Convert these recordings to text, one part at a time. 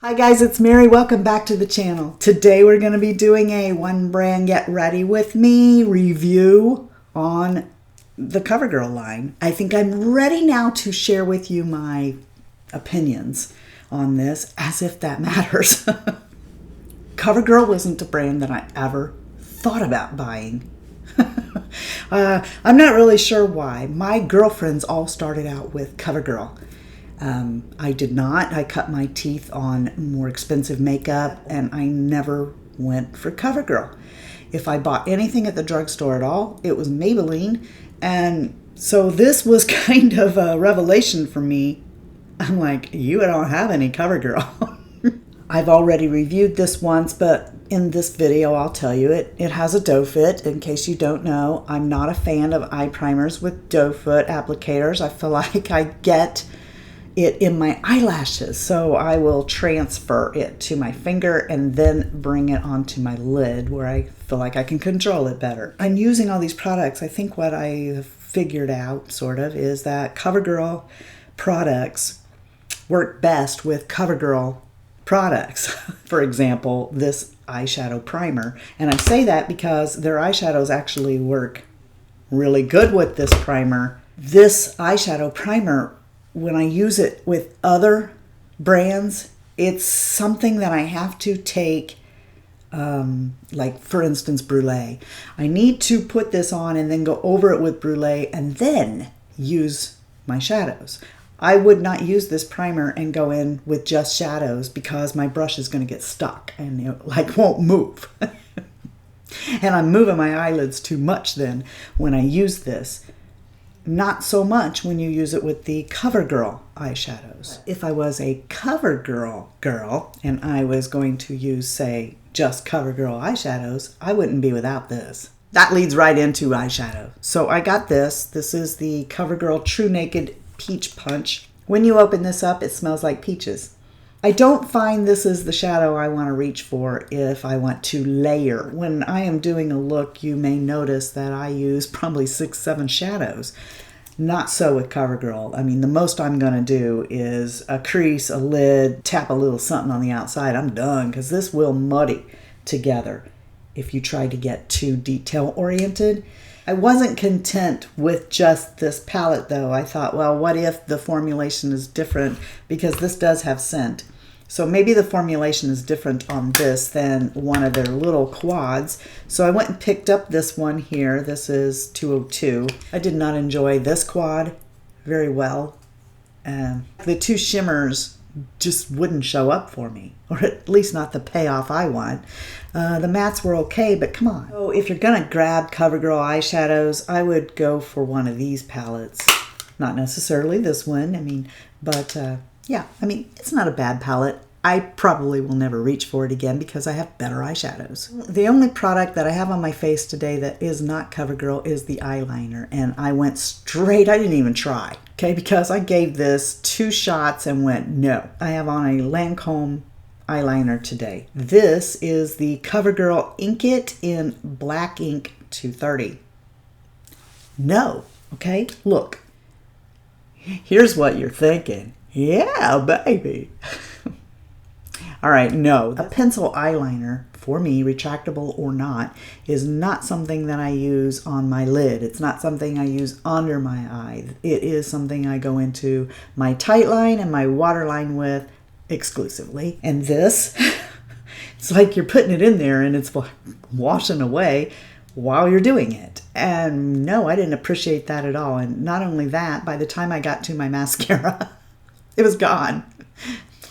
Hi guys, it's Mary. Welcome back to the channel. Today we're going to be doing a One Brand Get Ready With Me review on the CoverGirl line. I think I'm ready now to share with you my opinions on this, as if that matters. CoverGirl wasn't a brand that I ever thought about buying. I'm not really sure why. My girlfriends all started out with CoverGirl. I did not. I cut my teeth on more expensive makeup and I never went for CoverGirl. If I bought anything at the drugstore at all, it was Maybelline. And so this was kind of a revelation for me. I'm like, you don't have any CoverGirl. I've already reviewed this once, but in this video I'll tell you it has a doe foot. In case you don't know, I'm not a fan of eye primers with doe foot applicators. I feel like I get it in my eyelashes, so I will transfer it to my finger and then bring it onto my lid where I feel like I can control it better. I'm using all these products. I think what I have figured out sort of is that CoverGirl products work best with CoverGirl products. For example, this eyeshadow primer, and I say that because their eyeshadows actually work really good with this primer. This eyeshadow primer, when I use it with other brands, it's something that I have to take, like for instance, Brulee. I need to put this on and then go over it with Brulee and then use my shadows. I would not use this primer and go in with just shadows because my brush is going to get stuck and it like won't move. And I'm moving my eyelids too much then when I use this. Not so much when you use it with the CoverGirl eyeshadows. If I was a CoverGirl girl and I was going to use, say, just CoverGirl eyeshadows, I wouldn't be without this. That leads right into eyeshadow. So I got this. This is the CoverGirl TruNaked Peach Punch. When you open this up, it smells like peaches. I don't find this is the shadow I want to reach for if I want to layer. When I am doing a look, you may notice that I use probably 6-7 shadows. Not so with CoverGirl. I mean, the most I'm going to do is a crease, a lid, tap a little something on the outside. I'm done, because this will muddy together if you try to get too detail oriented. I wasn't content with just this palette though. I thought, well, what if the formulation is different, because this does have scent. So maybe the formulation is different on this than one of their little quads. So I went and picked up this one here. This is 202. I did not enjoy this quad very well. The two shimmers just wouldn't show up for me, or at least not the payoff I want. The mattes were okay, but come on. So if you're gonna grab CoverGirl eyeshadows, I would go for one of these palettes. Not necessarily this one, I mean, but yeah, I mean, it's not a bad palette. I probably will never reach for it again because I have better eyeshadows. The only product that I have on my face today that is not CoverGirl is the eyeliner, and I went straight, I didn't even try, okay, because I gave this 2 shots and went no. I have on a Lancome eyeliner today. This is the CoverGirl Ink It in Black Ink 230. No, okay, look. Here's what you're thinking. Yeah, baby. All right, no. A pencil eyeliner, for me, retractable or not, is not something that I use on my lid. It's not something I use under my eye. It is something I go into my tight line and my waterline with exclusively. And this, it's like you're putting it in there and it's washing away while you're doing it. And no, I didn't appreciate that at all. And not only that, by the time I got to my mascara, it was gone.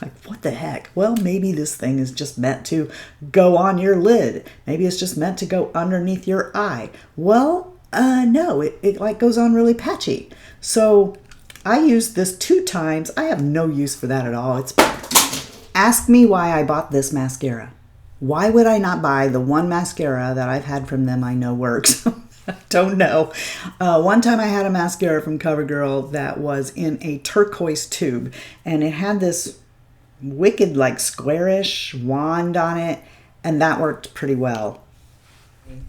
Like, what the heck? Well, maybe this thing is just meant to go on your lid. Maybe it's just meant to go underneath your eye. Well, no, it like goes on really patchy. So I used this 2 times. I have no use for that at all. Ask me why I bought this mascara. Why would I not buy the one mascara that I've had from them I know works? Don't know. One time I had a mascara from CoverGirl that was in a turquoise tube, and it had this wicked like squarish wand on it, and that worked pretty well.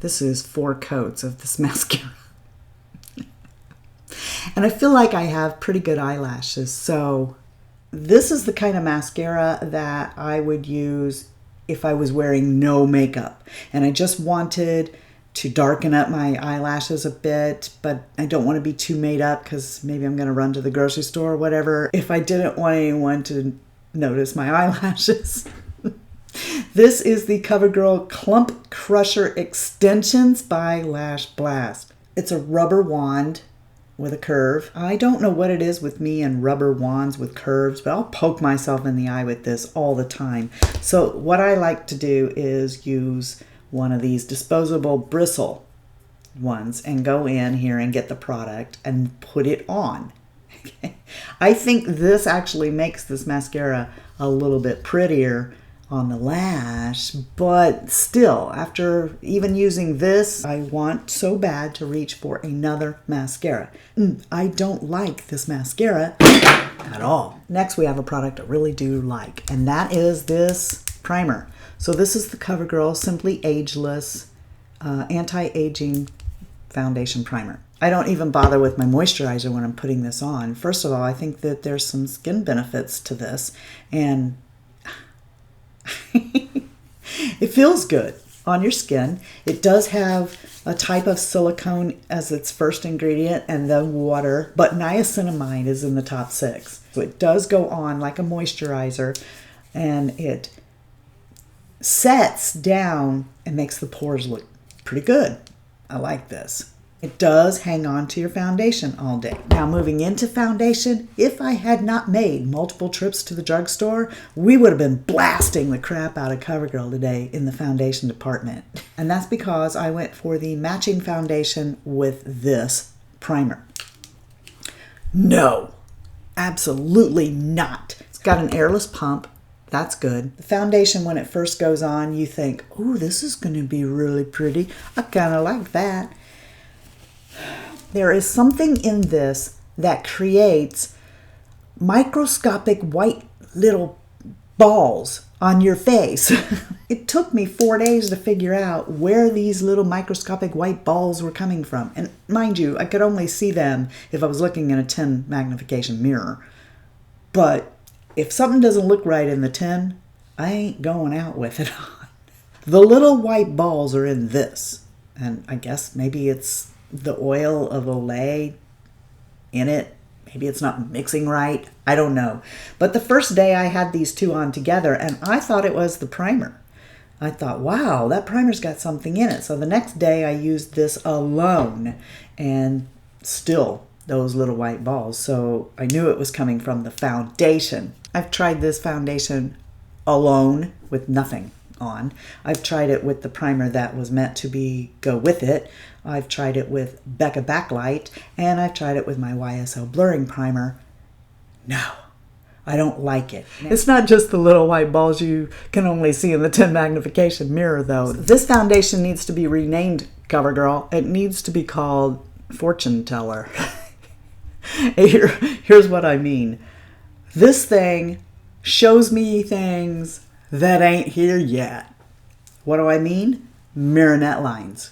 This is 4 coats of this mascara. And I feel like I have pretty good eyelashes, so This is the kind of mascara that I would use if I was wearing no makeup and I just wanted to darken up my eyelashes a bit, but I don't want to be too made up because maybe I'm going to run to the grocery store or whatever. If I didn't want anyone to notice my eyelashes. This is the CoverGirl Clump Crusher Extensions by Lash Blast. It's a rubber wand with a curve. I don't know what it is with me and rubber wands with curves, but I'll poke myself in the eye with this all the time. So what I like to do is use one of these disposable bristle ones and go in here and get the product and put it on. Okay. I think this actually makes this mascara a little bit prettier on the lash, but still, after even using this, I want so bad to reach for another mascara. I don't like this mascara at all. Next, we have a product I really do like, and that is this primer. So this is the CoverGirl Simply Ageless Anti-Aging Foundation Primer. I don't even bother with my moisturizer when I'm putting this on. First of all, I think that there's some skin benefits to this, and it feels good on your skin. It does have a type of silicone as its first ingredient and then water, but niacinamide is in the top 6. So it does go on like a moisturizer, and it sets down and makes the pores look pretty good. I like this. It does hang on to your foundation all day. Now moving into foundation, if I had not made multiple trips to the drugstore, we would have been blasting the crap out of CoverGirl today in the foundation department. And that's because I went for the matching foundation with this primer. No, absolutely not. It's got an airless pump. That's good. The foundation, when it first goes on, you think, oh, this is going to be really pretty. I kind of like that. There is something in this that creates microscopic white little balls on your face. It took me 4 days to figure out where these little microscopic white balls were coming from. And mind you, I could only see them if I was looking in a 10 magnification mirror. But if something doesn't look right in the 10, I ain't going out with it on. The little white balls are in this. And I guess maybe it's the oil of Olay in it. Maybe it's not mixing right. I don't know. But the first day I had these two on together and I thought it was the primer. I thought, wow, that primer's got something in it. So the next day I used this alone and still those little white balls. So I knew it was coming from the foundation. I've tried this foundation alone with nothing on. I've tried it with the primer that was meant to go with it. I've tried it with Becca Backlight, and I've tried it with my YSL blurring primer. No, I don't like it. It's not just the little white balls you can only see in the 10 magnification mirror though. This foundation needs to be renamed CoverGirl. It needs to be called Fortune Teller. Here's what I mean. This thing shows me things that ain't here yet. What do I mean? Marionette lines.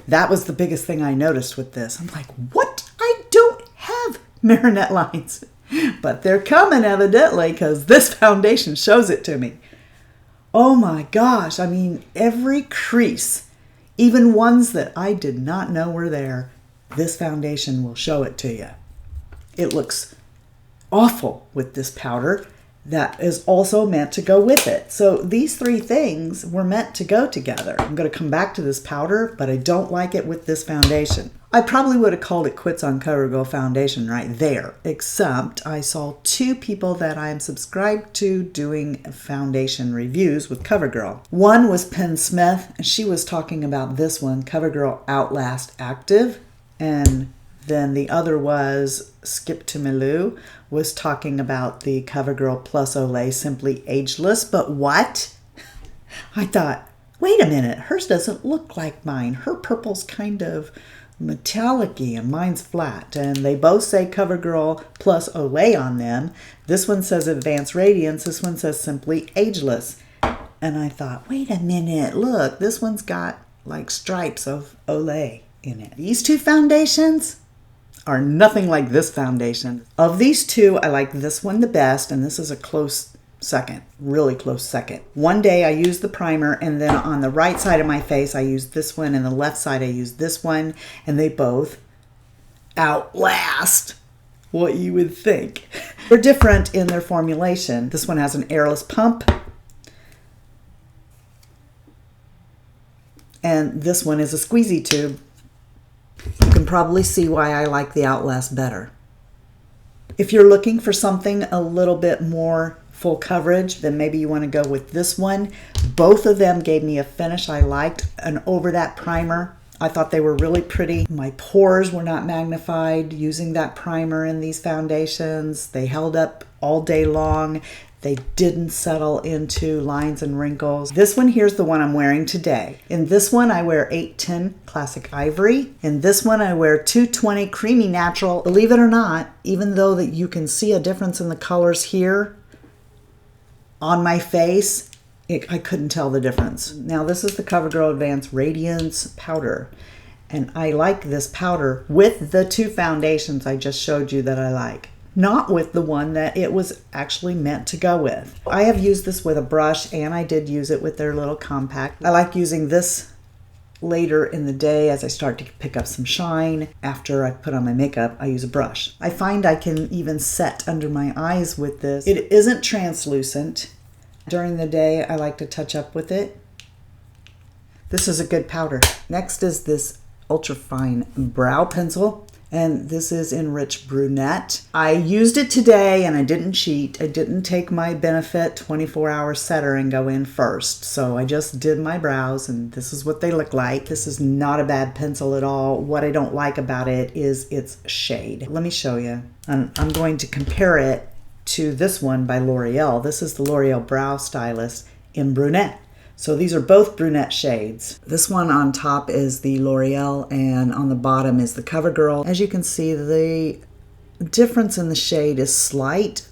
That was the biggest thing I noticed with this. I'm like, what? I don't have marionette lines. But they're coming evidently because this foundation shows it to me. Oh my gosh. I mean, every crease, even ones that I did not know were there, this foundation will show it to you. It looks awful with this powder that is also meant to go with it. So these three things were meant to go together. I'm going to come back to this powder, but I don't like it with this foundation. I probably would have called it quits on CoverGirl foundation right there, except I saw 2 people that I am subscribed to doing foundation reviews with CoverGirl. One was Penn Smith, and she was talking about this one, CoverGirl Outlast Active, and then the other was Skip to Milou, was talking about the CoverGirl Plus Olay Simply Ageless. But what? I thought, wait a minute, hers doesn't look like mine. Her purple's kind of metallic-y and mine's flat. And they both say CoverGirl Plus Olay on them. This one says Advanced Radiance. This one says Simply Ageless. And I thought, wait a minute, look, this one's got like stripes of Olay in it. These two foundations, are nothing like this foundation. Of these two, I like this one the best, and this is a close second, really close second. One day I use the primer, and then on the right side of my face I use this one, and the left side I use this one, and they both outlast what you would think. They're different in their formulation. This one has an airless pump, and this one is a squeezy tube. You can probably see why I like the Outlast better. If you're looking for something a little bit more full coverage, then maybe you want to go with this one. Both of them gave me a finish I liked, and over that primer, I thought they were really pretty. My pores were not magnified using that primer in these foundations. They held up all day long. They didn't settle into lines and wrinkles. This one here's the one I'm wearing today. In this one, I wear 810 Classic Ivory. In this one, I wear 220 Creamy Natural. Believe it or not, even though that you can see a difference in the colors here on my face, I couldn't tell the difference. Now, this is the CoverGirl Advanced Radiance Powder. And I like this powder with the two foundations I just showed you that I like. Not with the one that it was actually meant to go with. I have used this with a brush, and I did use it with their little compact. I like using this later in the day as I start to pick up some shine. After I put on my makeup, I use a brush. I find I can even set under my eyes with this. It isn't translucent. During the day, I like to touch up with it. This is a good powder. Next is this ultra fine brow pencil, and this is in Rich Brunette. I used it today and I didn't cheat. I didn't take my Benefit 24-hour setter and go in first. So I just did my brows, and this is what they look like. This is not a bad pencil at all. What I don't like about it is its shade. Let me show you. I'm going to compare it to this one by L'Oreal. This is the L'Oreal Brow Stylist in Brunette. So these are both brunette shades. This one on top is the L'Oreal, and on the bottom is the CoverGirl. As you can see, the difference in the shade is slight,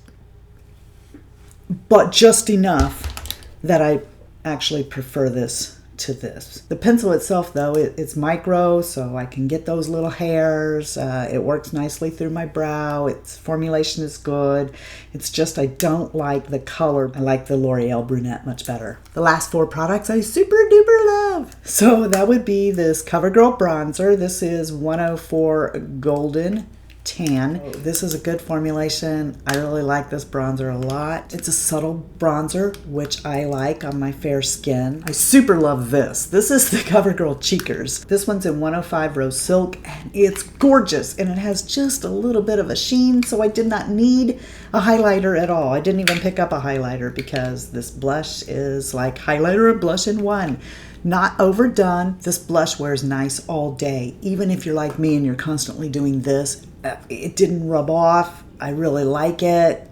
but just enough that I actually prefer this to this. The pencil itself, though, it's micro, so I can get those little hairs. It works nicely through my brow. Its formulation is good. It's just I don't like the color. I like the L'Oreal Brunette much better. The last four products I super duper love. So that would be this CoverGirl bronzer. This is 104 Golden Tan. This is a good formulation. I really like this bronzer a lot. It's a subtle bronzer, which I like on my fair skin. I super love this. This is the CoverGirl Cheekers. This one's in 105 Rose Silk, and it's gorgeous, and it has just a little bit of a sheen, so I did not need a highlighter at all. I didn't even pick up a highlighter because this blush is like highlighter and blush in one. Not overdone. This blush wears nice all day. Even if you're like me and you're constantly doing this, it didn't rub off. I really like it.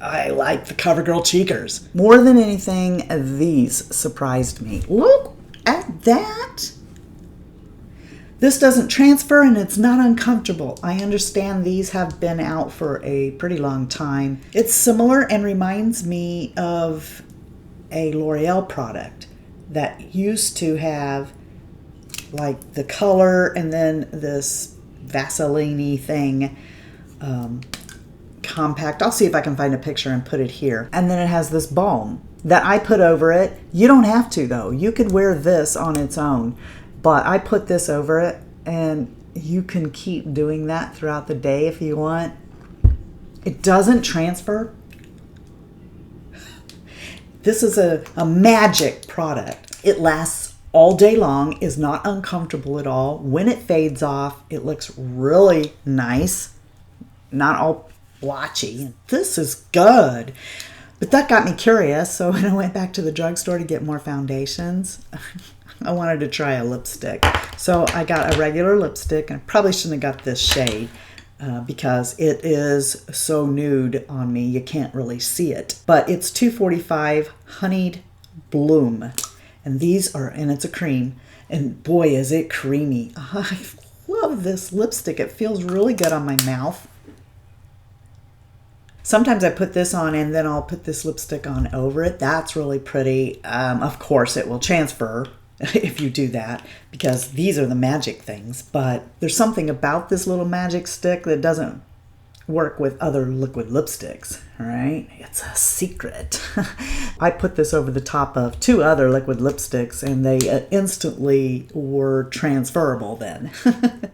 I like the CoverGirl Cheekers. More than anything, these surprised me. Look at that. This doesn't transfer, and it's not uncomfortable. I understand these have been out for a pretty long time. It's similar and reminds me of a L'Oreal product that used to have like the color and then this Vaseline-y thing, compact. I'll see if I can find a picture and put it here. And then it has this balm that I put over it. You don't have to, though. You could wear this on its own, but I put this over it, and you can keep doing that throughout the day if you want. It doesn't transfer. This is a magic product. It lasts all day long, is not uncomfortable at all. When it fades off, it looks really nice, not all blotchy. This is good. But that got me curious, so when I went back to the drugstore to get more foundations, I wanted to try a lipstick. So I got a regular lipstick, and I probably shouldn't have got this shade. Because it is so nude on me, you can't really see it. But it's 245 Honeyed Bloom. And these are, and it's a cream. And boy, is it creamy. I love this lipstick. It feels really good on my mouth. Sometimes I put this on and then I'll put this lipstick on over it. That's really pretty. Of course, it will transfer if you do that, because these are the magic things. But there's something about this little magic stick that doesn't work with other liquid lipsticks, all right? It's a secret. I put this over the top of 2 other liquid lipsticks and they instantly were transferable then.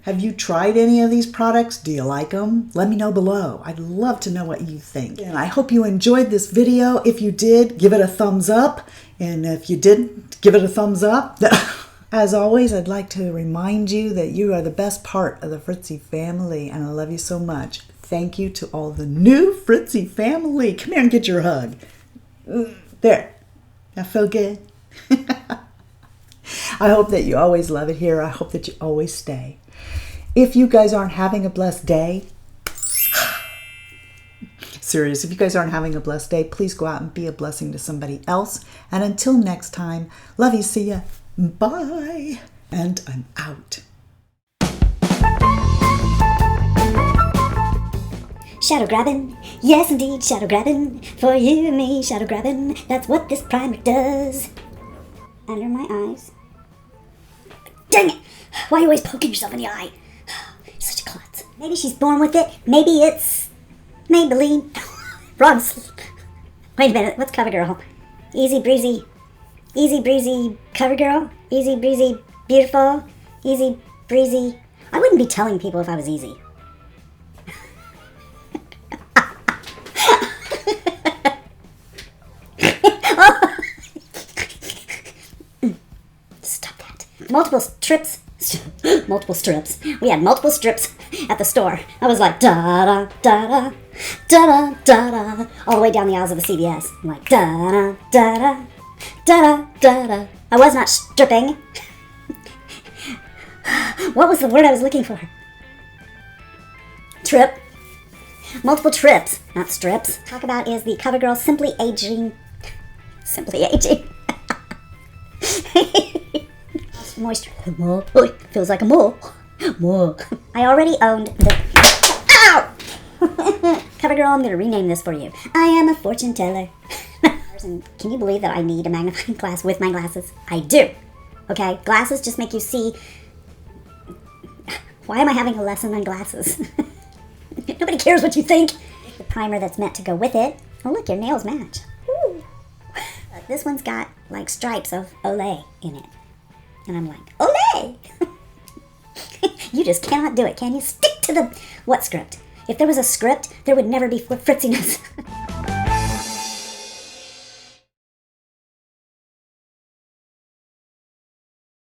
Have you tried any of these products? Do you like them? Let me know below. I'd love to know what you think. And I hope you enjoyed this video. If you did, give it a thumbs up. And if you didn't, give it a thumbs up. As always, I'd like to remind you that you are the best part of the Fritzy family and I love you so much. Thank you to all the new Fritzy family. Come here and get your hug. There. I feel good. I hope that you always love it here. I hope that you always stay. If you guys aren't having a blessed day, serious, if you guys aren't having a blessed day, please go out and be a blessing to somebody else. And until next time, love you, see ya, bye. And I'm out. Shadow grabbing, yes indeed, shadow grabbing, for you and me, shadow grabbing, that's what this primer does. Under my eyes. Dang it! Why are you always poking yourself in the eye? You're such a klutz. Maybe she's born with it, maybe it's Maybelline. Wrong. Wait a minute, what's CoverGirl? Easy breezy CoverGirl? Easy breezy beautiful? Easy breezy. I wouldn't be telling people if I was easy. Multiple strips. We had multiple strips at the store. I was like, da da da da da da da, all the way down the aisles of the CVS. I'm like, da da da da da da da. I was not stripping. What was the word I was looking for? Trip. Multiple trips, not strips. Talk about is the CoverGirl Simply Aging. Moisture. More. Oh, feels like a more. I already owned the. Ow! CoverGirl, I'm gonna rename this for you. I am a fortune teller. Can you believe that I need a magnifying glass with my glasses? I do. Okay, glasses just make you see. Why am I having a lesson on glasses? Nobody cares what you think. The primer that's meant to go with it. Oh look, your nails match. Ooh. This one's got like stripes of Olay in it. And I'm like, Olay! You just cannot do it, can you? Stick to the... What script? If there was a script, there would never be fritziness.